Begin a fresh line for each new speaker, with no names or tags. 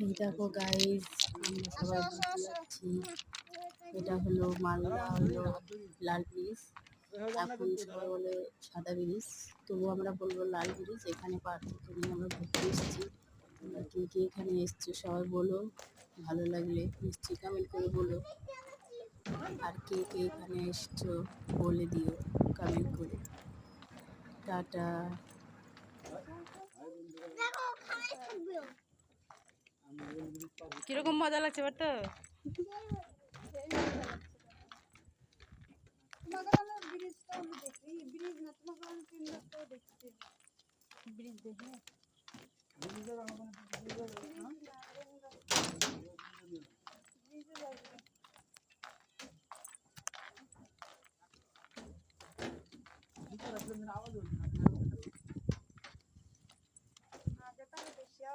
এই দেখো গাইস, আমরা সবাই ঘুরতে যাচ্ছি। এটা হলো মালদা হলো লাল ব্রিজ। এখন সবাই বলে সাদা ব্রিজ, তবু আমরা বলবো লাল ব্রিজ। এখানে পার্থক্য নিয়ে আমরা ঘুরতে এসেছি। তোমরা কে কে এখানে এসছো সবাই বলো, ভালো লাগলে নিশ্চয়ই কমেন্ট করে বলো। আর কে কে এখানে এসছো বলে দিও কমেন্ট করে। টাটা।
কিরকম মজা লাগছে এবার তো? ব্রিজ দেখে